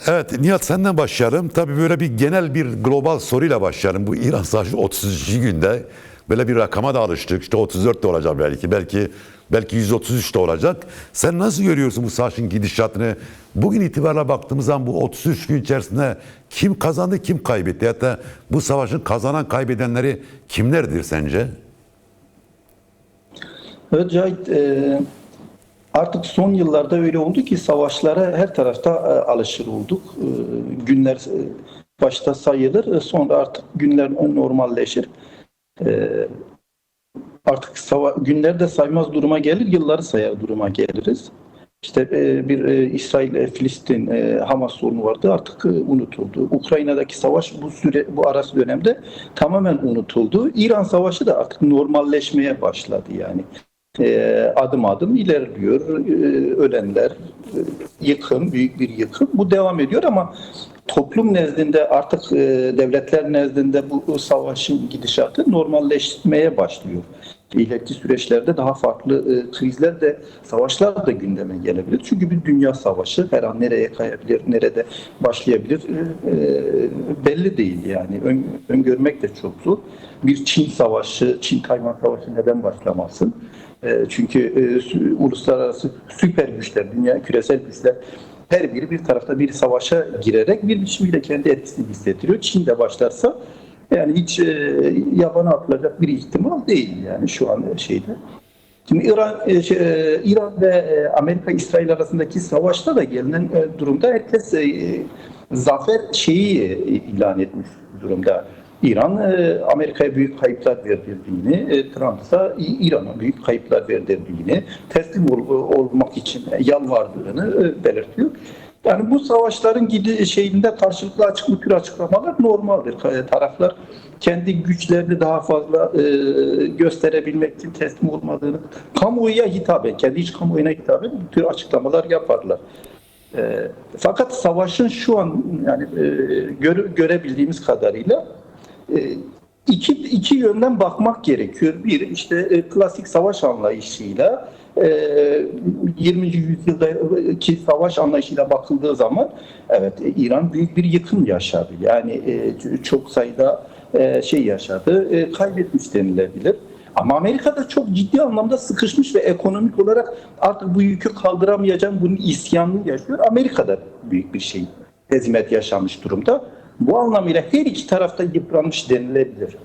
Evet Nihat, senden başlayalım. Tabii böyle bir genel bir global soruyla başlayalım. Bu İran Savaşı 33. günde böyle bir rakama da alıştık. İşte 34 de olacak belki. Belki 133 de olacak. Sen nasıl görüyorsun bu savaşın gidişatını? Bugün itibariyle baktığımız zaman bu 33 gün içerisinde kim kazandı, kim kaybetti? Hatta bu savaşın kazanan, kaybedenleri kimlerdir sence? Evet Cahit, artık son yıllarda öyle oldu ki savaşlara her tarafta alışır olduk. Günler başta sayılır, sonra artık günler normalleşir. E, Artık günler de saymaz duruma gelir, yılları sayar duruma geliriz. İşte bir İsrail-Filistin Hamas sorunu vardı, artık unutuldu. Ukrayna'daki savaş bu arası dönemde tamamen unutuldu. İran Savaşı da artık normalleşmeye başladı yani. Adım adım ilerliyor. Ölenler, yıkım, büyük bir yıkım. Bu devam ediyor ama toplum nezdinde artık devletler nezdinde bu savaşın gidişatı normalleşmeye başlıyor. İleriki süreçlerde daha farklı krizler de, savaşlar da gündeme gelebilir. Çünkü bir dünya savaşı her an nereye kayabilir, nerede başlayabilir belli değil yani. Öngörmek de çok zor. Bir Çin savaşı, Çin-Tayvan savaşı neden başlamasın? Çünkü uluslararası süper güçler, dünya küresel güçler her biri bir tarafta bir savaşa girerek bir biçimiyle kendi etkisini hissettiriyor. Çin de başlarsa yani hiç yabana atılacak bir ihtimal değil yani şu an şeyde. Şimdi İran ve Amerika-İsrail arasındaki savaşta da gelinen durumda herkes zafer ilan etmiş durumda. İran Amerika'ya büyük kayıplar verdirdiğini, Trump ise İran'a büyük kayıplar verdirdiğini, teslim olmak için yalvardığını belirtiyor. Yani bu savaşların şeyinde karşılıklı açık açıklamalar normaldir. Taraflar kendi güçlerini daha fazla gösterebilmek için teslim olmadığını, kamuoyuna hitaben, kendi iç kamuoyuna hitaben bu tür açıklamalar yaparlar. Fakat savaşın şu an yani görebildiğimiz kadarıyla iki yönden bakmak gerekiyor. Bir işte klasik savaş anlayışıyla 20. yüzyıldaki savaş anlayışıyla bakıldığı zaman evet İran büyük bir yıkım yaşadı. Yani çok sayıda yaşadı, kaybetmiş denilebilir. Ama Amerika da çok ciddi anlamda sıkışmış ve ekonomik olarak artık bu yükü kaldıramayacağım, bunun isyanını yaşıyor. Amerika'da büyük bir hezimet yaşanmış durumda. Bu anlamıyla her iki tarafta yıpranmış denilebilir.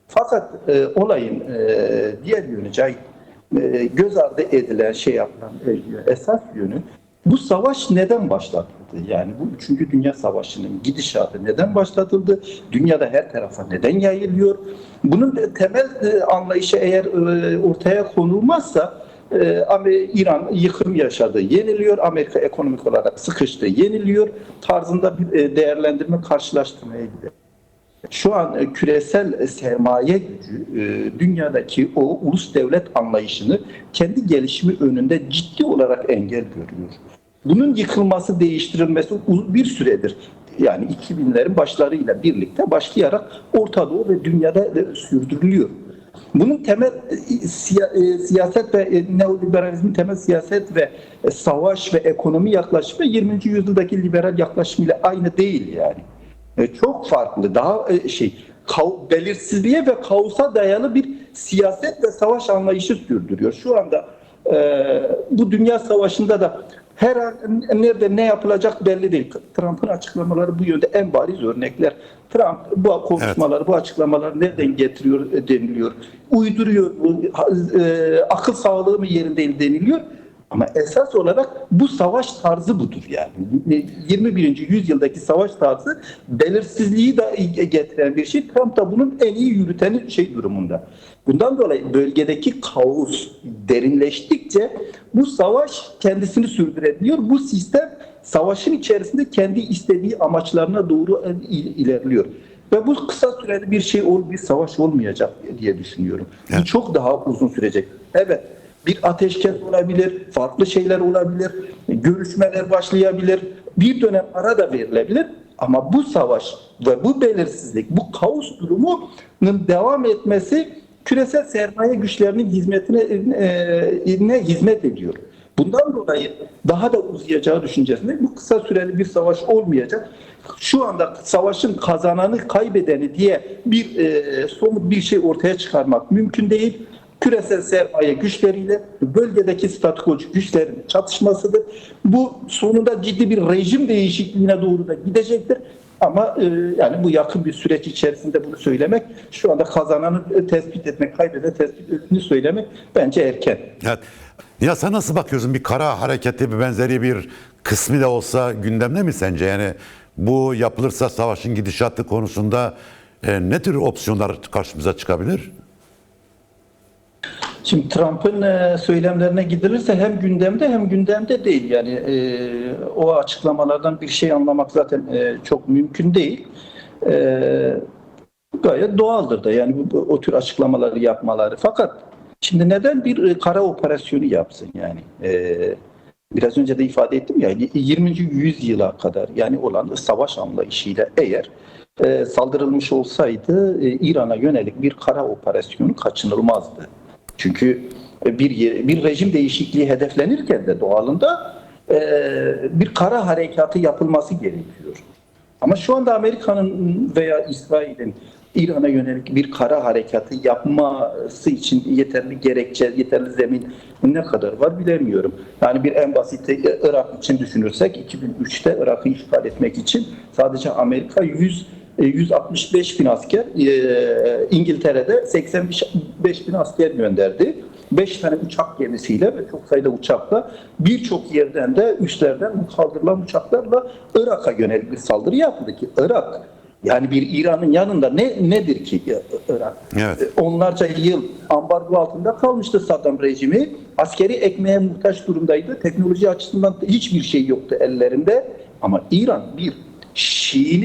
Fakat olayın diğer yönü, göz ardı edilen yapılan esas yönü, bu savaş neden başlatıldı? Yani bu 3. Dünya Savaşı'nın gidişatı neden başlatıldı? Dünyada her tarafa neden yayılıyor? Bunun temel anlayışı eğer ortaya konulmazsa İran yıkım yaşadı, yeniliyor. Amerika ekonomik olarak sıkıştı, yeniliyor tarzında bir değerlendirme karşılaştırmaya gidiyor. Şu an küresel sermaye gücü dünyadaki o ulus devlet anlayışını kendi gelişimi önünde ciddi olarak engel görüyor. Bunun yıkılması, değiştirilmesi bir süredir. Yani 2000'lerin başlarıyla birlikte başlayarak Orta Doğu ve dünyada sürdürülüyor. Bunun temel siyaset ve neoliberalizmin temel siyaset ve savaş ve ekonomi yaklaşımı 20. yüzyıldaki liberal yaklaşımıyla aynı değil yani. Çok farklı, daha belirsizliğe ve kaosa dayalı bir siyaset ve savaş anlayışı sürdürüyor. Şu anda bu dünya savaşında da her an nerede ne yapılacak belli değil. Trump'ın açıklamaları bu yönde en bariz örnekler. Trump bu konuşmaları, evet, bu açıklamaları nereden getiriyor deniliyor. Uyduruyor, akıl sağlığı mı yerinde deniliyor. Ama esas olarak bu savaş tarzı budur yani. 21. yüzyıldaki savaş tarzı belirsizliği de getiren bir şey. Trump da bunun en iyi yürüteni durumunda. Bundan dolayı bölgedeki kaos derinleştikçe bu savaş kendisini sürdürebiliyor. Bu sistem savaşın içerisinde kendi istediği amaçlarına doğru ilerliyor. Ve bu kısa süreli bir savaş olmayacak diye düşünüyorum. Evet. Bu çok daha uzun sürecek. Evet. Bir ateşkes olabilir, farklı şeyler olabilir, görüşmeler başlayabilir, bir dönem ara da verilebilir. Ama bu savaş ve bu belirsizlik, bu kaos durumunun devam etmesi küresel sermaye güçlerinin hizmetine hizmet ediyor. Bundan dolayı daha da uzayacağı düşüncesinde bu kısa süreli bir savaş olmayacak. Şu anda savaşın kazananı kaybedeni diye bir somut bir şey ortaya çıkarmak mümkün değil. Küresel sermaye güçleriyle bölgedeki statükocu güçlerin çatışmasıdır. Bu sonunda ciddi bir rejim değişikliğine doğru da gidecektir. Ama yani bu yakın bir süreç içerisinde bunu söylemek, şu anda kazananı tespit etmek, kaybeden tespit ettiğini söylemek bence erken. Evet. Ya sen nasıl bakıyorsun? Bir kara hareketi bir benzeri bir kısmı da olsa gündemde mi sence? Yani bu yapılırsa savaşın gidişatı konusunda ne tür opsiyonlar karşımıza çıkabilir? Şimdi Trump'ın söylemlerine gidilirse hem gündemde hem gündemde değil. Yani o açıklamalardan bir şey anlamak zaten çok mümkün değil. Gayet doğaldır da yani o tür açıklamaları yapmaları. Fakat şimdi neden bir kara operasyonu yapsın yani? Biraz önce de ifade ettim ya, 20. yüzyıla kadar yani olan savaş anlayışıyla eğer saldırılmış olsaydı İran'a yönelik bir kara operasyonu kaçınılmazdı. Çünkü bir rejim değişikliği hedeflenirken de doğalında bir kara harekatı yapılması gerekiyor. Ama şu anda Amerika'nın veya İsrail'in İran'a yönelik bir kara harekatı yapması için yeterli gerekçe, yeterli zemin ne kadar var bilemiyorum. Yani bir en basit Irak için düşünürsek 2003'te Irak'ı işgal etmek için sadece Amerika 165 bin asker, İngiltere'de 85 bin asker gönderdi. 5 tane uçak gemisiyle ve çok sayıda uçakla birçok yerden de üslerden kaldırılan uçaklarla Irak'a yönelik bir saldırı yapıldı ki Irak yani bir İran'ın yanında nedir ki Irak? Evet. Onlarca yıl ambargo altında kalmıştı Saddam rejimi. Askeri ekmeğe muhtaç durumdaydı. Teknoloji açısından hiçbir şey yoktu ellerinde. Ama İran bir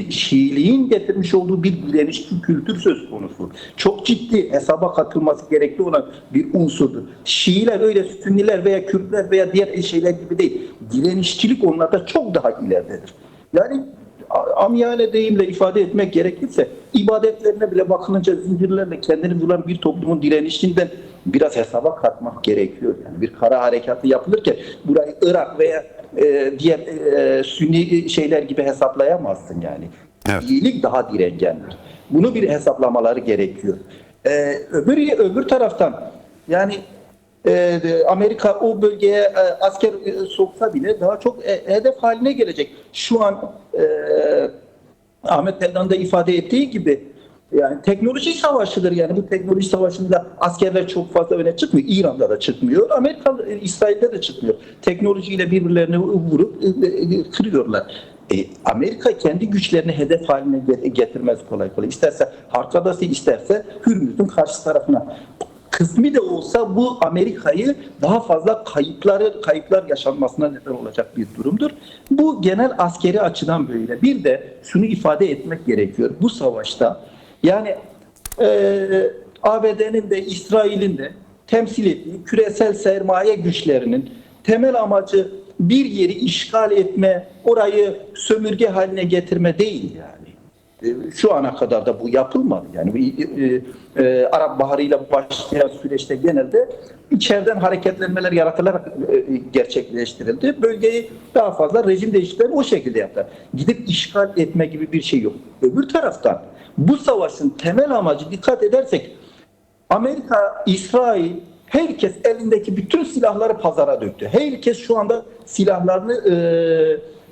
Şiiliğin getirmiş olduğu bir direnişçi kültür söz konusu. Çok ciddi hesaba katılması gerekli olan bir unsurdur. Şiiler öyle Sünniler veya Kürtler veya diğer şeyler gibi değil. Direnişçilik onlarda çok daha ileridedir. Yani amiyane deyimle ifade etmek gerekirse ibadetlerine bile bakılınca zincirlerle kendini bulan bir toplumun direnişinden biraz hesaba katmak gerekiyor. Yani bir kara harekatı yapılırken burayı Irak veya diğer Sünni şeyler gibi hesaplayamazsın yani. Evet. İyilik daha direngendir. Bunu bir hesaplamaları gerekiyor. Öbür taraftan yani Amerika o bölgeye asker soksa bile daha çok hedef haline gelecek. Şu an Ahmet Eldan da ifade ettiği gibi yani teknoloji savaşıdır. Yani bu teknoloji savaşında askerler çok fazla öne çıkmıyor. İran'da da çıkmıyor. Amerika, İsrail'de de çıkmıyor. Teknolojiyle birbirlerini vurup kırıyorlar. Amerika kendi güçlerini hedef haline getirmez kolay kolay. İsterse Harkadas'ı, isterse Hürmüz'ün karşı tarafına. Kısmi de olsa bu Amerika'yı daha fazla kayıplar yaşanmasına neden olacak bir durumdur. Bu genel askeri açıdan böyle. Bir de şunu ifade etmek gerekiyor. Bu savaşta yani ABD'nin de İsrail'in de temsil ettiği küresel sermaye güçlerinin temel amacı bir yeri işgal etme, orayı sömürge haline getirme değil yani. Şu ana kadar da bu yapılmadı. Yani Arap Baharı'yla başlayan süreçte genelde içeriden hareketlenmeler yaratılarak gerçekleştirildi. Bölgeyi daha fazla rejim değişiklikleri o şekilde yaptılar. Gidip işgal etme gibi bir şey yok. Öbür taraftan bu savaşın temel amacı dikkat edersek Amerika, İsrail, herkes elindeki bütün silahları pazara döktü. Herkes şu anda silahlarını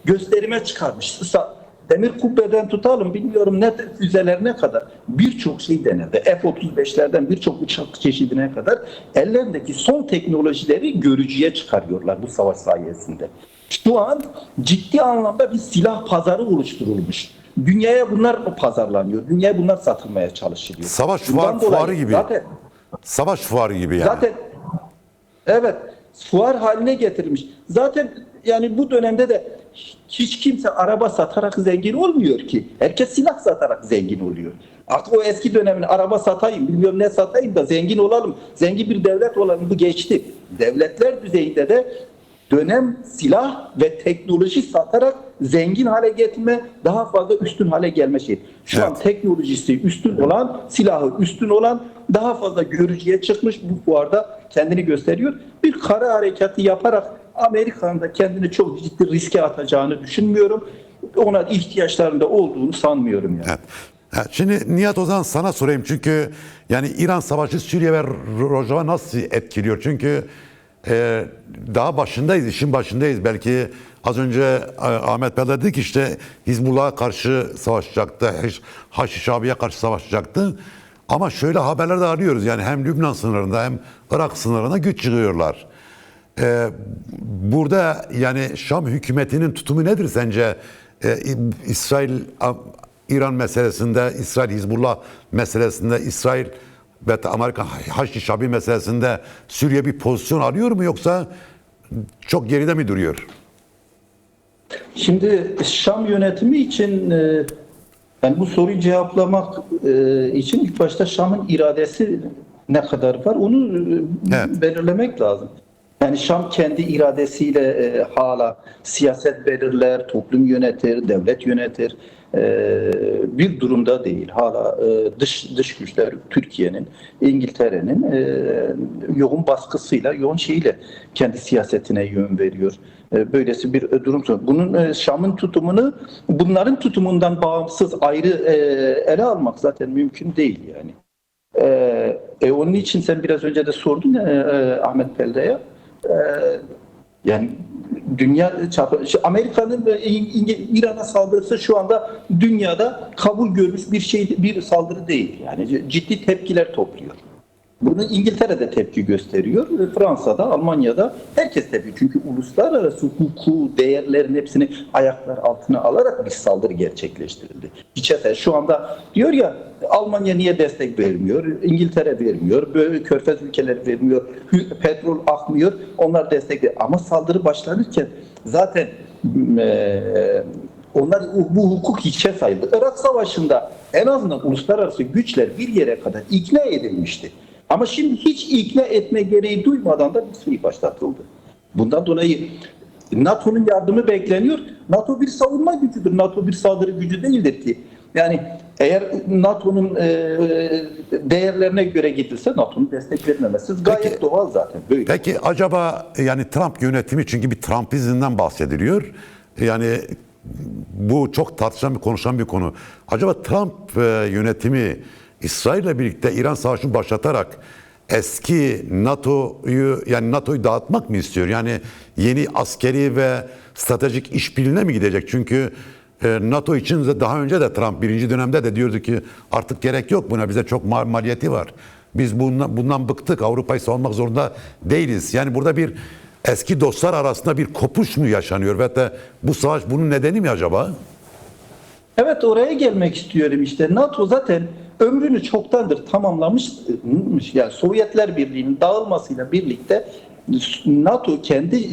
gösterime çıkarmış. Demir kubbeden tutalım bilmiyorum ne füzelerine kadar birçok şey denildi. F-35'lerden birçok uçak çeşidine kadar ellerindeki son teknolojileri görücüye çıkarıyorlar bu savaş sayesinde. Şu an ciddi anlamda bir silah pazarı oluşturulmuş. Dünyaya bunlar pazarlanıyor. Dünyaya bunlar satılmaya çalışılıyor. Savaş fuarı gibi. Savaş fuarı gibi yani. Zaten evet fuar haline getirilmiş. Zaten yani bu dönemde de hiç kimse araba satarak zengin olmuyor ki. Herkes silah satarak zengin oluyor. Artık o eski dönemin araba satayım, bilmiyorum ne satayım da zengin olalım, zengin bir devlet olalım bu geçti. Devletler düzeyinde de dönem silah ve teknoloji satarak zengin hale getirme, daha fazla üstün hale gelme şey. Şu an teknolojisi üstün olan, silahı üstün olan daha fazla görücüye çıkmış bu fuarda kendini gösteriyor. Bir kara harekatı yaparak Amerika'nın da kendini çok ciddi riske atacağını düşünmüyorum. Ona ihtiyaçlarında olduğunu sanmıyorum yani. Evet. Ha, şimdi Nihat, o zaman sana sorayım, çünkü yani İran savaşı Suriye ve Rojava nasıl etkiliyor? Çünkü daha başındayız, işin başındayız. Belki az önce Ahmet Bey dedi ki işte Hizbullah'a karşı savaşacaktı, Haçlı Şabi'ye karşı savaşacaktı. Ama şöyle haberler de arıyoruz, yani hem Lübnan sınırında hem Irak sınırına güç çıkıyorlar. Burada yani Şam hükümetinin tutumu nedir sence? İsrail İran meselesinde, İsrail Hizbullah meselesinde, İsrail ve Amerika Haçlı Şabi meselesinde Suriye bir pozisyon alıyor mu, yoksa çok geride mi duruyor? Şimdi Şam yönetimi için yani bu soruyu cevaplamak için ilk başta Şam'ın iradesi ne kadar var onu Evet. belirlemek lazım. Yani Şam kendi iradesiyle hala siyaset belirler, toplum yönetir, devlet yönetir. Bir durumda değil. Hala dış güçler, Türkiye'nin, İngiltere'nin yoğun baskısıyla, yoğun şeyiyle kendi siyasetine yön veriyor. Böylesi bir durum söz. Bunun Şam'ın tutumunu bunların tutumundan bağımsız ayrı ele almak zaten mümkün değil yani. Onun için sen biraz önce de sordun Ahmet Pelde'ye. Yani dünya çapı, Amerika'nın İran'a saldırısı şu anda dünyada kabul görmüş bir saldırı değil. Yani ciddi tepkiler topluyor. Bunu İngiltere'de tepki gösteriyor, Fransa'da, Almanya'da herkes tepki. Çünkü uluslararası hukuku, değerlerin hepsini ayaklar altına alarak bir saldırı gerçekleştirildi. İçeride şu anda diyor ya, Almanya niye destek vermiyor, İngiltere vermiyor, böyle Körfez ülkeleri vermiyor, petrol akmıyor, onlar destek veriyor. Ama saldırı başlanırken zaten onlar bu hukuk hiçe sayıldı. Irak Savaşı'nda en azından uluslararası güçler bir yere kadar ikna edilmişti. Ama şimdi hiç ikna etme gereği duymadan da bir şey başlatıldı. Bundan dolayı NATO'nun yardımı bekleniyor. NATO bir savunma gücüdür. NATO bir saldırı gücü değildir ki. Yani eğer NATO'nun değerlerine göre gidilse NATO'nun destek vermemesi gayet doğal zaten. Böyle. Peki acaba yani Trump yönetimi, çünkü bir Trumpizmden bahsediliyor. Yani bu çok tartışılan konuşulan bir konu. Acaba Trump yönetimi İsrail'le birlikte İran savaşını başlatarak eski NATO'yu dağıtmak mı istiyor? Yani yeni askeri ve stratejik işbirliğine mi gidecek? Çünkü NATO için de daha önce de Trump birinci dönemde de diyordu ki artık gerek yok buna, bize çok maliyeti var. Biz bundan bıktık, Avrupa'yı savunmak zorunda değiliz. Yani burada bir eski dostlar arasında bir kopuş mu yaşanıyor ve de bu savaş bunun nedeni mi acaba? Evet, oraya gelmek istiyorum işte. NATO zaten ömrünü çoktandır tamamlamış. Yani Sovyetler Birliği'nin dağılmasıyla birlikte NATO kendi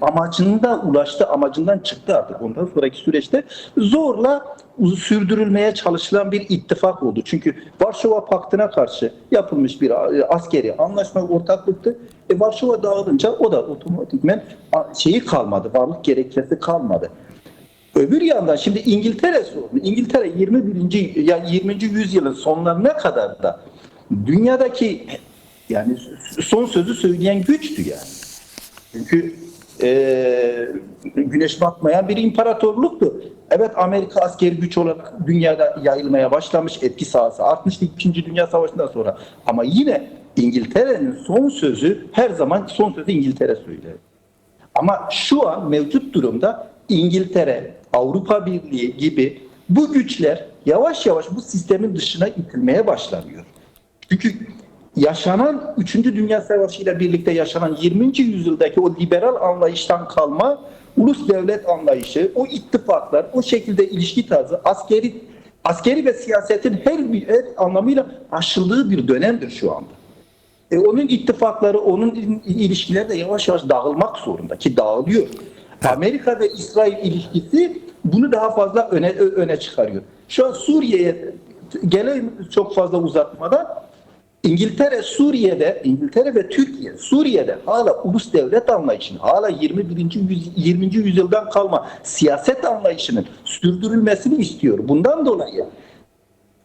amacına ulaştı, amacından çıktı artık. Ondan sonraki süreçte zorla sürdürülmeye çalışılan bir ittifak oldu. Çünkü Varşova Paktı'na karşı yapılmış bir askeri anlaşma, ortaklıktı. Varşova dağılınca o da otomatikmen şeyi kalmadı, varlık gerekçesi kalmadı. Öbür yandan şimdi İngiltere sorunu. İngiltere 20. yüzyılın sonlarına kadar da dünyadaki yani son sözü söyleyen güçtü yani. Çünkü güneş batmayan bir imparatorluktu. Evet, Amerika askeri güç olarak dünyada yayılmaya başlamış, etki sahası artmıştı 2. Dünya Savaşı'ndan sonra. Ama yine İngiltere'nin son sözü her zaman son sözü İngiltere söyler. Ama şu an mevcut durumda İngiltere, Avrupa Birliği gibi bu güçler yavaş yavaş bu sistemin dışına itilmeye başlanıyor. Çünkü yaşanan 3. Dünya Savaşı ile birlikte yaşanan 20. yüzyıldaki o liberal anlayıştan kalma ulus devlet anlayışı, o ittifaklar, o şekilde ilişki tarzı askeri ve siyasetin her anlamıyla aşıldığı bir dönemdir şu anda. Onun ittifakları, onun ilişkileri de yavaş yavaş dağılmak zorunda ki dağılıyor. Amerika ve İsrail ilişkisi bunu daha fazla öne çıkarıyor. Şu an Suriye'ye gelelim çok fazla uzatmadan. İngiltere ve Türkiye Suriye'de hala ulus devlet anlayışını, hala 20. yüzyıldan kalma siyaset anlayışının sürdürülmesini istiyor. Bundan dolayı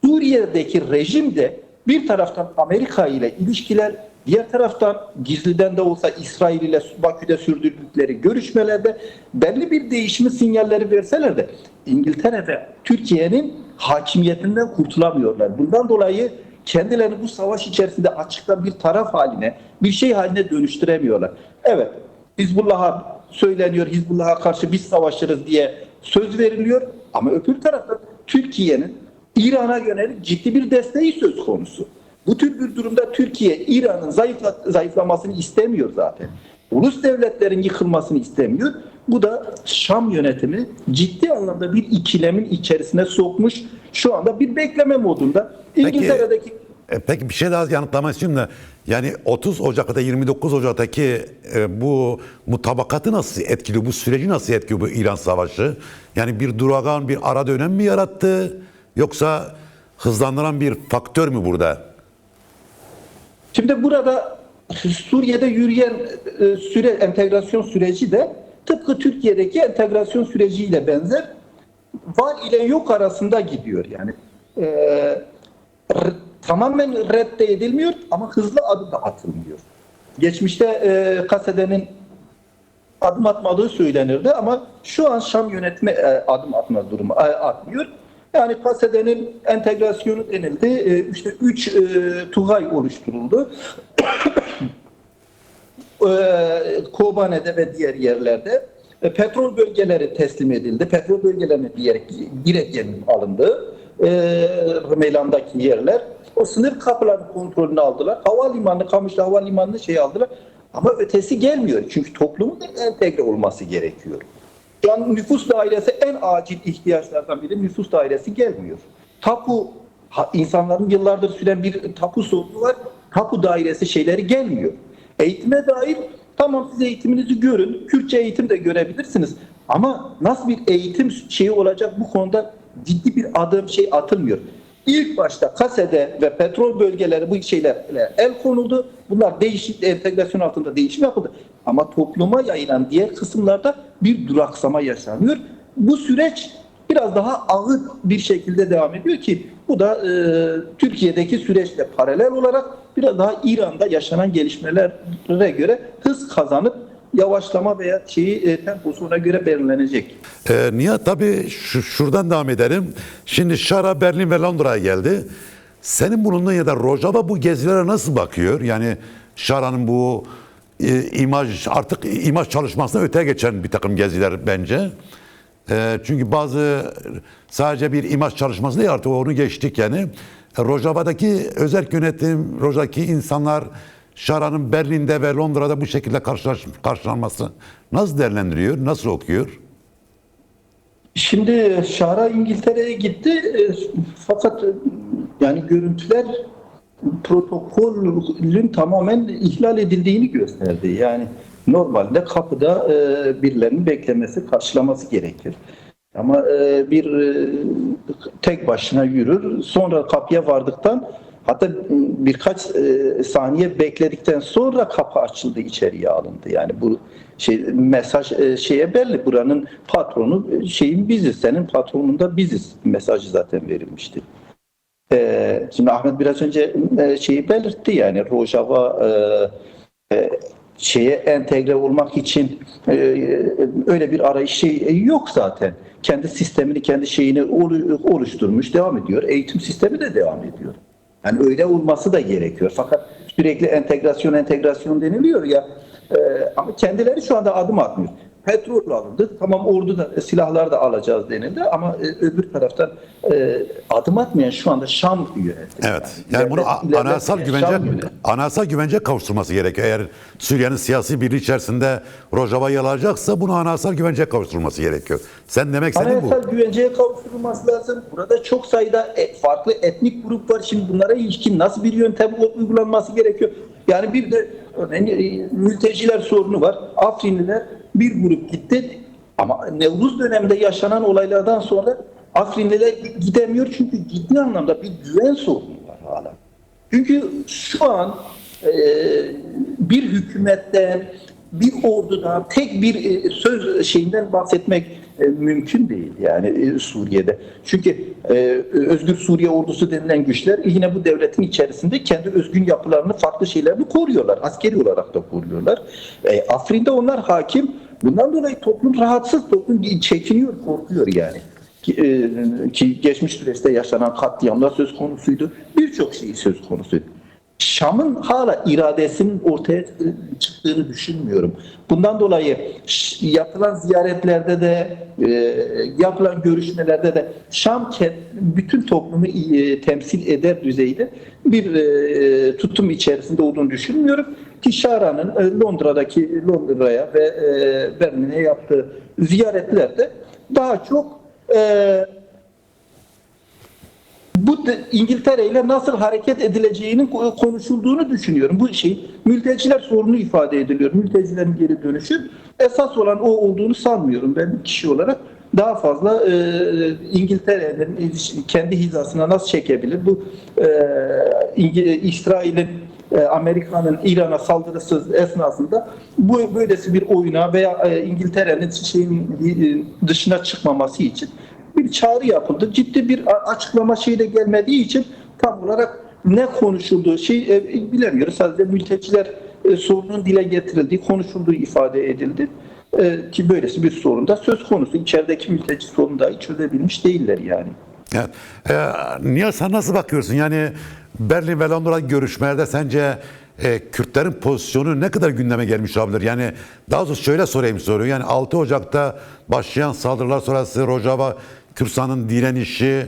Suriye'deki rejim de bir taraftan Amerika ile ilişkiler, Diğer taraftan gizliden de olsa İsrail ile Bakü'de sürdürdükleri görüşmelerde belli bir değişimi sinyalleri verseler de İngiltere ve Türkiye'nin hakimiyetinden kurtulamıyorlar. Bundan dolayı kendilerini bu savaş içerisinde açıkta bir taraf haline, bir şey haline dönüştüremiyorlar. Evet, Hizbullah'a söyleniyor, Hizbullah'a karşı biz savaşırız diye söz veriliyor ama öbür taraftan Türkiye'nin İran'a yönelik ciddi bir desteği söz konusu. Bu tür bir durumda Türkiye, İran'ın zayıflamasını istemiyor zaten. Ulus devletlerin yıkılmasını istemiyor. Bu da Şam yönetimi ciddi anlamda bir ikilemin içerisine sokmuş. Şu anda bir bekleme modunda. İngiltere'deki... Peki bir şey daha yanıtlamak istiyorum da yani 30 Ocak'ta 29 Ocak'taki bu mutabakatı nasıl etkiliyor? Bu süreci nasıl etkiliyor bu İran Savaşı? Yani bir duragan, bir ara dönem mi yarattı? Yoksa hızlandıran bir faktör mü burada? Şimdi burada Suriye'de yürüyen entegrasyon süreci de tıpkı Türkiye'deki entegrasyon süreciyle benzer. Var ile yok arasında gidiyor yani. Tamamen reddedilmiyor ama hızlı adım da atılmıyor. Geçmişte Kasede'nin adım atmadığı söylenirdi ama şu an Şam yönetimi adım atma durumu atmıyor. Yani Kasede'nin entegrasyonu denildi. İşte 3 Tugay oluşturuldu. Kobane'de ve diğer yerlerde. Petrol bölgeleri teslim edildi. Petrol bölgelerine direkt yenim alındı. Meylandaki yerler. O sınır kapılarının kontrolünü aldılar. Havalimanı, Kamışlı Havalimanı'nı aldılar. Ama ötesi gelmiyor. Çünkü toplumun da entegre olması gerekiyor. Şu an nüfus dairesi en acil ihtiyaçlardan biri, nüfus dairesi gelmiyor. Tapu, insanların yıllardır süren bir tapu sorunu var. Tapu dairesi şeyleri gelmiyor. Eğitime dair tamam siz eğitiminizi görün. Kürtçe eğitim de görebilirsiniz. Ama nasıl bir eğitim şeyi olacak bu konuda ciddi bir adım atılmıyor. İlk başta Kasede ve petrol bölgeleri bu şeylerle el konuldu. Bunlar değişik entegrasyon altında değişim yapıldı. Ama topluma yayılan diğer kısımlarda bir duraksama yaşanıyor. Bu süreç biraz daha ağır bir şekilde devam ediyor ki bu da Türkiye'deki süreçle paralel olarak biraz daha İran'da yaşanan gelişmelere göre hız kazanıp yavaşlama veya temposu ona göre belirlenecek. Nihat tabii şuradan devam edelim. Şimdi Şara, Berlin ve Londra'ya geldi. Senin bulunduğun ya da Rojava bu gezilere nasıl bakıyor? Yani Şara'nın bu artık imaj çalışmasına öteye geçen bir takım geziler bence. Çünkü sadece bir imaj çalışması değil artık onu geçtik yani. Rojava'daki özel yönetim, Rojava'daki insanlar Şara'nın Berlin'de ve Londra'da bu şekilde karşılanması nasıl değerlendiriyor, nasıl okuyor? Şimdi Şara İngiltere'ye gitti fakat yani görüntüler protokolün tamamen ihlal edildiğini gösterdi. Yani normalde kapıda birilerinin beklemesi, karşılaması gerekir. Ama tek başına yürür. Sonra kapıya vardıktan hatta birkaç saniye bekledikten sonra kapı açıldı, içeriye alındı. Yani bu mesaj belli. Buranın patronu biziz. Senin patronun da biziz. Mesajı zaten verilmişti. Şimdi Ahmet biraz önce belirtti yani Rojava entegre olmak için öyle bir arayış yok zaten. Kendi sistemini, kendi oluşturmuş, devam ediyor. Eğitim sistemi de devam ediyor. Yani öyle olması da gerekiyor. Fakat sürekli entegrasyon deniliyor ya ama kendileri şu anda adım atmıyor. Petrol alındı. Tamam orduda silahlar da alacağız denildi ama öbür taraftan adım atmayan şu anda Şam yönetimi. Evet. Yani bunu anayasal güvence kavuşturması gerekiyor. Eğer Suriye'nin siyasi birliği içerisinde Rojava'yı alacaksa bunu anayasal güvence kavuşturulması gerekiyor. Sen demek istediğin bu. Anayasal güvenceye kavuşturulması lazım. Burada çok sayıda farklı etnik grup var. Şimdi bunlara ilişkin nasıl bir yöntem uygulanması gerekiyor? Yani bir de mülteciler sorunu var. Afrinliler bir grup gitti ama Nevruz döneminde yaşanan olaylardan sonra Afrinliler gidemiyor çünkü ciddi anlamda bir güven sorunu var hala. Çünkü şu an bir hükümetten, bir ordudan tek bir söz bahsetmek mümkün değil yani Suriye'de. Çünkü Özgür Suriye Ordusu denilen güçler yine bu devletin içerisinde kendi özgün yapılarını, farklı şeylerini koruyorlar. Askeri olarak da koruyorlar. Afrin'de onlar hakim. Bundan dolayı toplum rahatsız, toplum çekiniyor, korkuyor yani. Ki geçmiş süreçte yaşanan katliamlar söz konusuydu. Birçok şey söz konusuydu. Şam'ın hala iradesinin ortaya çıktığını düşünmüyorum. Bundan dolayı yapılan ziyaretlerde de yapılan görüşmelerde de Şam bütün toplumu temsil eder düzeyde bir tutum içerisinde olduğunu düşünmüyorum. Ki Şara'nın Londra'ya ve Berlin'e yaptığı ziyaretlerde daha çok İngiltere ile nasıl hareket edileceğinin konuşulduğunu düşünüyorum. Bu mülteciler sorunu ifade ediliyor. Mültecilerin geri dönüşü esas olan o olduğunu sanmıyorum. Ben bir kişi olarak daha fazla İngiltere'nin kendi hizasına nasıl çekebilir? Bu İsrail'in Amerika'nın İran'a saldırısı esnasında bu böylesi bir oyuna veya İngiltere'nin dışına çıkmaması için bir çağrı yapıldı. Ciddi bir açıklama de gelmediği için tam olarak ne konuşulduğu bilemiyoruz. Sadece mülteciler sorunun dile getirildiği, konuşulduğu ifade edildi. Ki böylesi bir sorun da söz konusu. İçerideki mülteci sorunu dahi çözebilmiş değiller yani. Evet. Nihat, sen nasıl bakıyorsun? Yani Berlin ve Londra görüşmelerde sence Kürtlerin pozisyonu ne kadar gündeme gelmiş olabilir? Yani daha doğrusu şöyle sorayım soruyu. Yani 6 Ocak'ta başlayan saldırılar sonrası Rojava Kürsan'ın direnişi,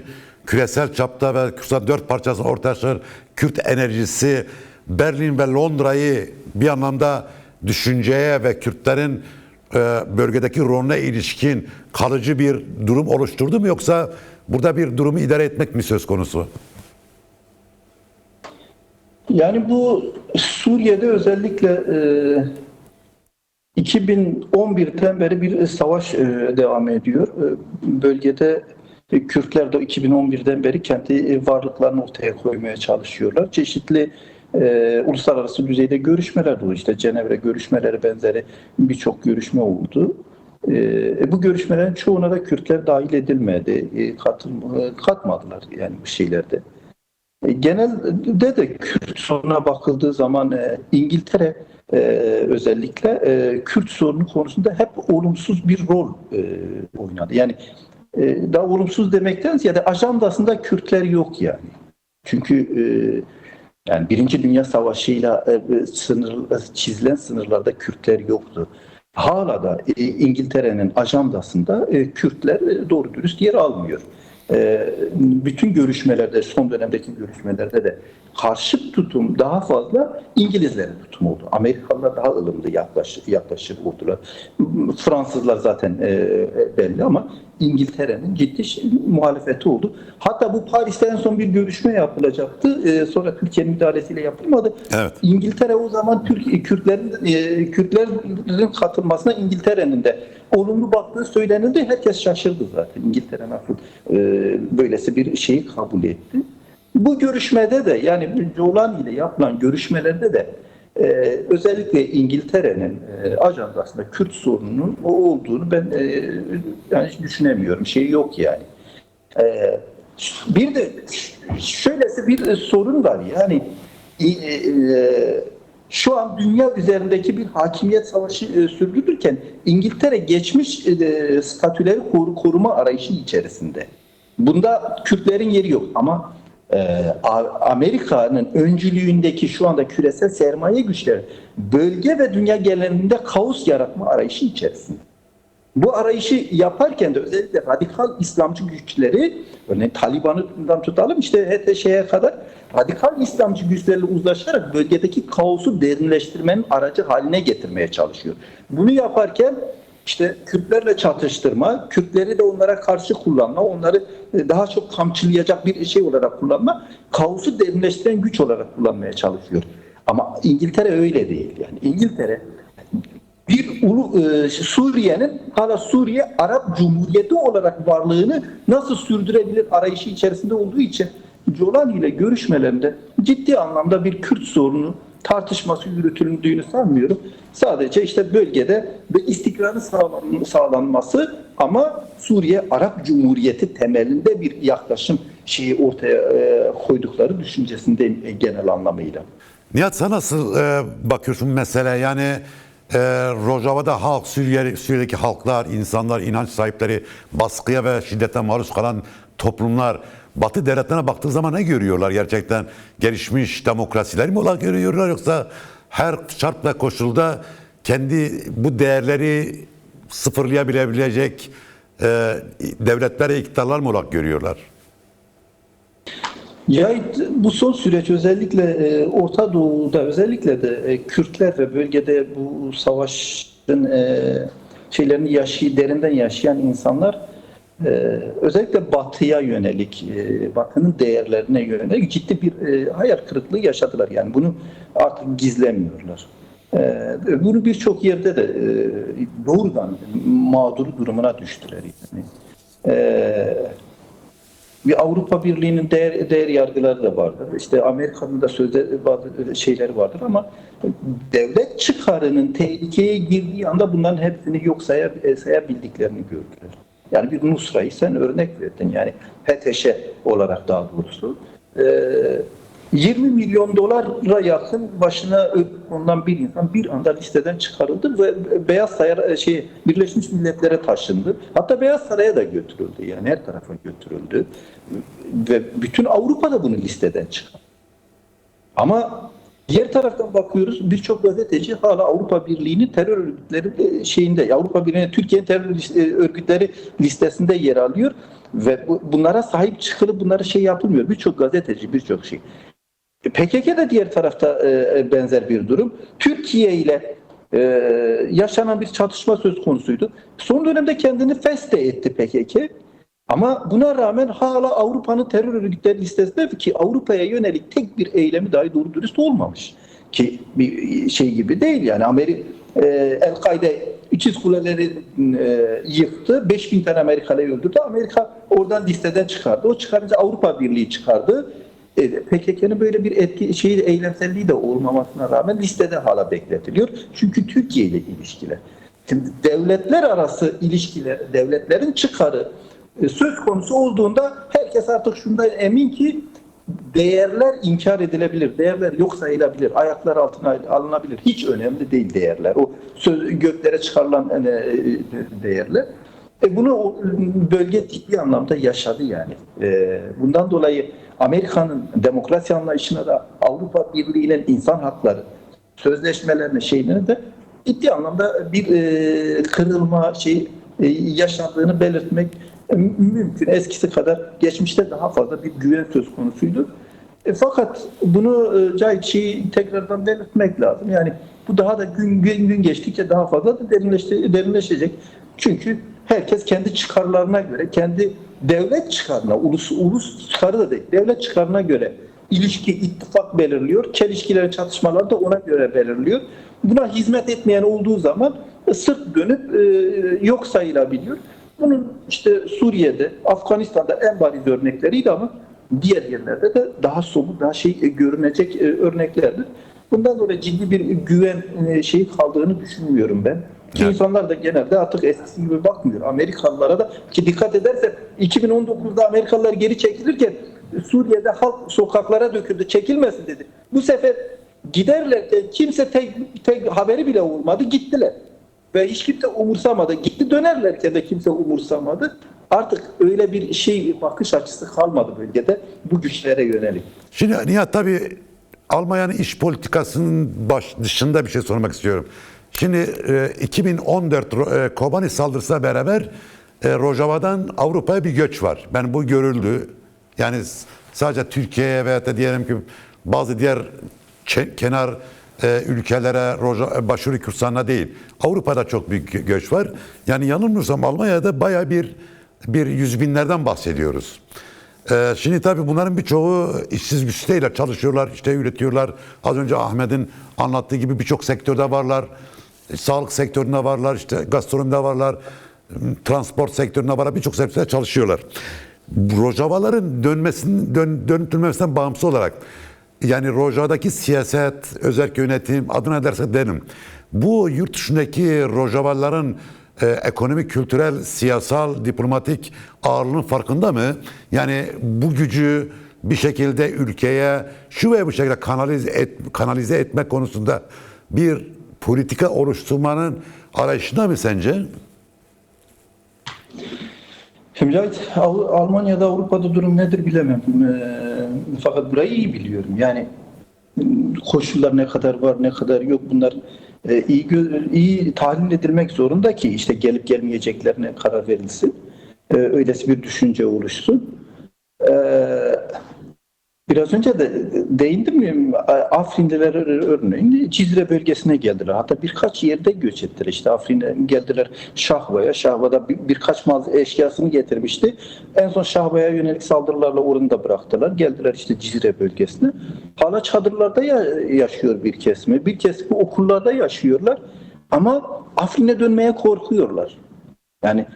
küresel çapta ve Kürsan 4 parçasını ortaya çıkar, Kürt enerjisi Berlin ve Londra'yı bir anlamda düşünceye ve Kürtlerin bölgedeki rolüne ilişkin kalıcı bir durum oluşturdu mu, yoksa burada bir durumu idare etmek mi söz konusu? Yani bu Suriye'de özellikle 2011'den beri bir savaş devam ediyor. Bölgede Kürtler de 2011'den beri kendi varlıklarını ortaya koymaya çalışıyorlar. Çeşitli uluslararası düzeyde görüşmeler oldu. İşte Cenevre görüşmeleri benzeri birçok görüşme oldu. Bu görüşmelerin çoğuna da Kürtler dahil edilmedi. Katmadılar yani bu şeylerde. Genelde de Kürt sorununa bakıldığı zaman İngiltere özellikle Kürt sorunu konusunda hep olumsuz bir rol oynadı. Yani daha olumsuz demekten ziyade ajandasında Kürtler yok yani. Çünkü yani Birinci Dünya Savaşı'yla çizilen sınırlarda Kürtler yoktu. Hala da İngiltere'nin ajandasında Kürtler doğru dürüst yer almıyor. Bütün görüşmelerde, son dönemdeki görüşmelerde de karşı tutum daha fazla İngilizlerin tutumu oldu. Amerikalılar daha ılımlı yaklaşır oldular. Fransızlar zaten belli ama İngiltere'nin ciddi muhalefeti oldu. Hatta bu Paris'te en son bir görüşme yapılacaktı. Sonra Türkiye'nin müdahalesiyle yapılmadı. Evet. İngiltere o zaman Kürtlerin katılmasına İngiltere'nin de olumlu baktığı söylenildi. Herkes şaşırdı zaten. İngiltere nasıl böylesi bir şeyi kabul etti. Bu görüşmede de yani Jolani ile yapılan görüşmelerde de özellikle İngiltere'nin ajandasında Kürt sorununun o olduğunu ben yani hiç düşünemiyorum. Şey yok yani. Bir de şöylesi bir sorun var yani şu an dünya üzerindeki bir hakimiyet savaşı sürdürürken İngiltere geçmiş statüleri koruma arayışı içerisinde. Bunda Kürtlerin yeri yok ama Amerika'nın öncülüğündeki şu anda küresel sermaye güçleri bölge ve dünya genelinde kaos yaratma arayışı içerisinde. Bu arayışı yaparken de özellikle radikal İslamcı güçleri, örneğin Taliban'dan tutalım işte HTŞ'ye kadar radikal İslamcı güçlerle uzlaşarak bölgedeki kaosu derinleştirmenin aracı haline getirmeye çalışıyor. Bunu yaparken işte Kürtlerle çatıştırma, Kürtleri de onlara karşı kullanma, onları daha çok kamçılayacak bir şey olarak kullanma, kaosu derinleştiren güç olarak kullanmaya çalışıyor. Ama İngiltere öyle değil. Yani İngiltere Suriye'nin hala Suriye Arap Cumhuriyeti olarak varlığını nasıl sürdürebilir arayışı içerisinde olduğu için Jolani ile görüşmelerinde ciddi anlamda bir Kürt sorunu tartışması yürütüldüğünü sanmıyorum. Sadece işte bölgede ve istikrarın sağlanması ama Suriye Arap Cumhuriyeti temelinde bir yaklaşım şeyi ortaya koydukları düşüncesindeyim genel anlamıyla. Nihat, sen nasıl bakıyorsun meseleye? Yani Rojava'da halk, Suriye'deki halklar, insanlar, inanç sahipleri, baskıya ve şiddete maruz kalan toplumlar Batı devletlerine baktığı zaman ne görüyorlar gerçekten? Gelişmiş demokrasiler mi olarak görüyorlar, yoksa her şart ve koşulda kendi bu değerleri sıfırlayabilecek devletler, iktidarlar mı olarak görüyorlar? Ya bu son süreç özellikle Orta Doğu'da özellikle de Kürtler ve bölgede bu savaşın şeylerini derinden yaşayan insanlar özellikle Batı'ya yönelik, Batı'nın değerlerine yönelik ciddi bir hayal kırıklığı yaşadılar. Yani bunu artık gizlemiyorlar. Bunu birçok yerde de doğrudan mağdur durumuna düştüler. Yani. Bir Avrupa Birliği'nin değer yargıları da vardır. İşte Amerika'nın da sözde bazı şeyleri vardır ama devlet çıkarının tehlikeye girdiği anda bunların hepsini yok sayabildiklerini gördüler. Yani bir Nusra'yı sen örnek verdin. Yani HTŞ olarak daha doğrusu. 20 milyon dolara yakın başına konulan bir insan bir anda listeden çıkarıldı ve Beyaz Saray'a Birleşmiş Milletler'e taşındı. Hatta Beyaz Saray'a da götürüldü. Yani her tarafa götürüldü. Ve bütün Avrupa'da bunu listeden çıkardı. Ama diğer taraftan bakıyoruz, birçok gazeteci hala Avrupa Birliği'nin terör örgütleri şeyinde, Avrupa Birliği'nin Türkiye'nin terör örgütleri listesinde yer alıyor ve bunlara sahip çıkılıp bunlara yapılmıyor. Birçok gazeteci, birçok şey. PKK de diğer tarafta benzer bir durum. Türkiye ile yaşanan bir çatışma söz konusuydu. Son dönemde kendini feste etti PKK. Ama buna rağmen hala Avrupa'nın terör örgütleri listesinde ki Avrupa'ya yönelik tek bir eylemi dahi doğru dürüst olmamış. Ki bir şey gibi değil yani El-Kaide İkiz Kuleleri yıktı. 5000 tane Amerikalı'yı öldürdü. Amerika oradan listeden çıkardı. O çıkarınca Avrupa Birliği çıkardı. PKK'nın böyle bir eylemselliği de olmamasına rağmen listede hala bekletiliyor. Çünkü Türkiye ile ilişkiler. Şimdi devletler arası ilişkiler, devletlerin çıkarı söz konusu olduğunda herkes artık şundan emin ki değerler inkar edilebilir, değerler yok sayılabilir, ayaklar altına alınabilir. Hiç önemli değil değerler. O göklere çıkarılan değerler. Bunu o bölge ciddi anlamda yaşadı yani. Bundan dolayı Amerika'nın demokrasi anlayışına da Avrupa Birliği'nin insan hakları sözleşmelerine şeylerine de ciddi anlamda bir kırılma yaşandığını belirtmek mümkün. Eskisi kadar geçmişte daha fazla bir güven söz konusuydu. Fakat bunu Cahit tekrardan belirtmek lazım. Yani bu daha da gün geçtikçe daha fazla da derinleşecek. Çünkü herkes kendi çıkarlarına göre, kendi devlet çıkarına, ulus çıkarı da değil, devlet çıkarına göre ittifak belirliyor. Çelişkileri, çatışmalar da ona göre belirliyor. Buna hizmet etmeyen olduğu zaman sırt dönüp yok sayılabiliyor. Bunun işte Suriye'de, Afganistan'da en bariz örnekleriydi ama diğer yerlerde de daha somut, daha görünecek örneklerdir. Bundan dolayı ciddi bir güven kaldığını düşünmüyorum ben. Ki insanlar da genelde artık eskisi gibi bakmıyor. Amerikalılara da ki dikkat edersen 2019'da Amerikalılar geri çekilirken Suriye'de halk sokaklara döküldü, çekilmesin dedi. Bu sefer giderlerken kimse tek haberi bile olmadı, gittiler. Ve hiç kimse umursamadı. Gitti dönerlerken de kimse umursamadı. Artık öyle bir bakış açısı kalmadı bölgede bu güçlere yönelik. Şimdi Nihat, tabii Almanya'nın iç politikasının dışında bir şey sormak istiyorum. Şimdi 2014 Kobani saldırısıyla beraber Rojava'dan Avrupa'ya bir göç var. Ben bu görüldü. Yani sadece Türkiye'ye veya da diyelim ki bazı diğer kenar ülkelere, Başuri Kürdistan'a değil, Avrupa'da çok büyük göç var. Yani yanılmıyorsam Almanya'da bayağı bir yüz binlerden bahsediyoruz. Şimdi tabii bunların birçoğu işsiz güçlüyle çalışıyorlar, işte üretiyorlar. Az önce Ahmet'in anlattığı gibi birçok sektörde varlar. Sağlık sektöründe varlar, işte gastronomide varlar, transport sektöründe varlar, birçok sektörde çalışıyorlar. Rojavaların dönütülmesinden bağımsız olarak yani Rojava'daki siyaset, özerk yönetim, adına derse derim. Bu yurt dışındaki Rojavalıların ekonomik, kültürel, siyasal, diplomatik ağırlığının farkında mı? Yani bu gücü bir şekilde ülkeye şu veya bu şekilde kanalize etmek konusunda bir politika oluşturmanın arayışında mı sence? Şimdi Almanya'da, Avrupa'da durum nedir bilemem. Fakat burayı iyi biliyorum. Yani koşullar ne kadar var, ne kadar yok, bunlar iyi tahlil edilmek zorunda ki işte gelip gelmeyeceklerine karar verilsin. Öylesi bir düşünce oluşsun. Biraz önce de değindim mi, Afrinliler örneğin Cizre bölgesine geldiler. Hatta birkaç yerde göç ettiler. İşte Afrin'e geldiler Şahva'ya. Şahva'da birkaç eşyasını getirmişti. En son Şahva'ya yönelik saldırılarla orada da bıraktılar. Geldiler işte Cizre bölgesine. Hala çadırlarda yaşıyor bir kesimi. Bir kesimi okullarda yaşıyorlar. Ama Afrin'e dönmeye korkuyorlar. Yani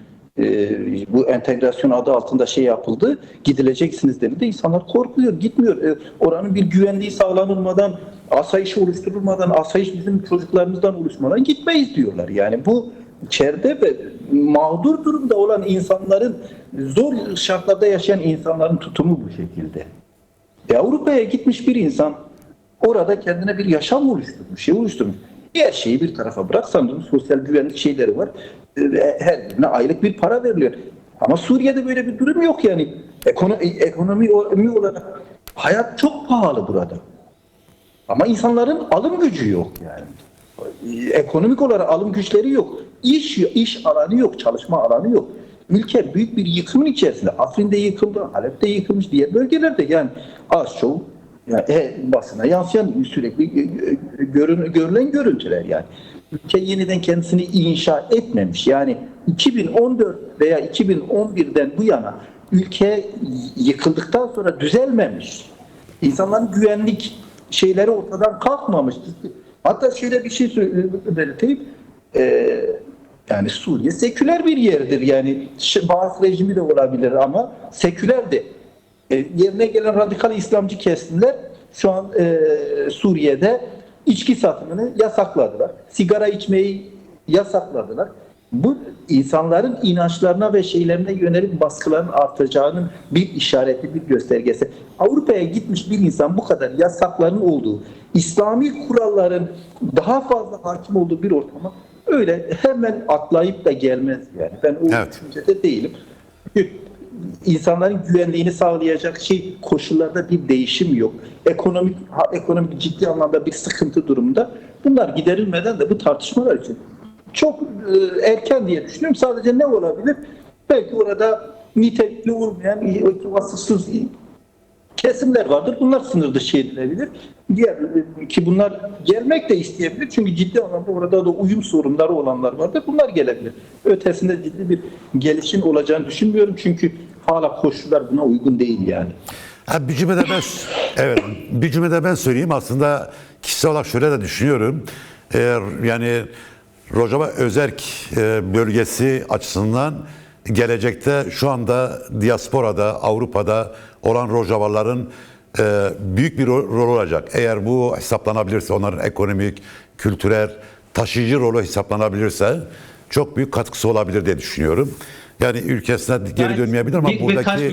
bu entegrasyon adı altında şey yapıldı. Gidileceksiniz denildi. İnsanlar korkuyor, gitmiyor. Oranın bir güvenliği sağlanılmadan, asayiş oluşturulmadan, asayiş bizim çocuklarımızdan oluşmadan gitmeyiz diyorlar. Yani bu içeride ve mağdur durumda olan insanların, zor şartlarda yaşayan insanların tutumu bu şekilde. Avrupa'ya gitmiş bir insan orada kendine bir yaşam oluşturmuş, Her şeyi bir tarafa bıraksan sosyal güvenlik şeyleri var. Her birine aylık bir para veriliyor. Ama Suriye'de böyle bir durum yok yani. Ekonomi olarak hayat çok pahalı burada. Ama insanların alım gücü yok yani. Ekonomik olarak alım güçleri yok. İş alanı yok, çalışma alanı yok. Ülke büyük bir yıkımın içerisinde. Afrin'de yıkıldı, Halep'te yıkılmış, diğer bölgelerde yani az çok yani basına yansıyan sürekli görülen görüntüler yani. Ülke yeniden kendisini inşa etmemiş. Yani 2014 veya 2011'den bu yana ülke yıkıldıktan sonra düzelmemiş. İnsanların güvenlik şeyleri ortadan kalkmamış. Hatta şöyle bir şey belirteyim. Yani Suriye seküler bir yerdir. Yani Baas rejimi de olabilir ama seküler de. Yerine gelen radikal İslamcı kesimler şu an Suriye'de içki satımını yasakladılar. Sigara içmeyi yasakladılar. Bu insanların inançlarına ve şeylerine yönelik baskıların artacağının bir işareti, bir göstergesi. Avrupa'ya gitmiş bir insan bu kadar yasakların olduğu, İslami kuralların daha fazla hakim olduğu bir ortama öyle hemen atlayıp da gelmez yani. Ben o düşüncede değilim. Çünkü insanların güvenliğini sağlayacak koşullarda bir değişim yok. Ekonomik ciddi anlamda bir sıkıntı durumda. Bunlar giderilmeden de bu tartışmalar için çok erken diye düşünüyorum. Sadece ne olabilir? Belki orada nitelikli olmayan, vasıfsız kesimler vardır. Bunlar sınır dışı edilebilir. Diğer ki bunlar gelmek de isteyebilir. Çünkü ciddi anlamda orada da uyum sorunları olanlar vardır. Bunlar gelebilir. Ötesinde ciddi bir gelişim olacağını düşünmüyorum. Çünkü hala koşullar buna uygun değil yani. Bir cümlede ben söyleyeyim. Aslında kişisel olarak şöyle de düşünüyorum. Yani Rojava özerk bölgesi açısından gelecekte şu anda diasporada, Avrupa'da olan Rojavalıların büyük bir rol olacak. Eğer bu hesaplanabilirse, onların ekonomik, kültürel, taşıyıcı rolü hesaplanabilirse çok büyük katkısı olabilir diye düşünüyorum. Yani ülkesine geri dönmeyebilir ama buradaki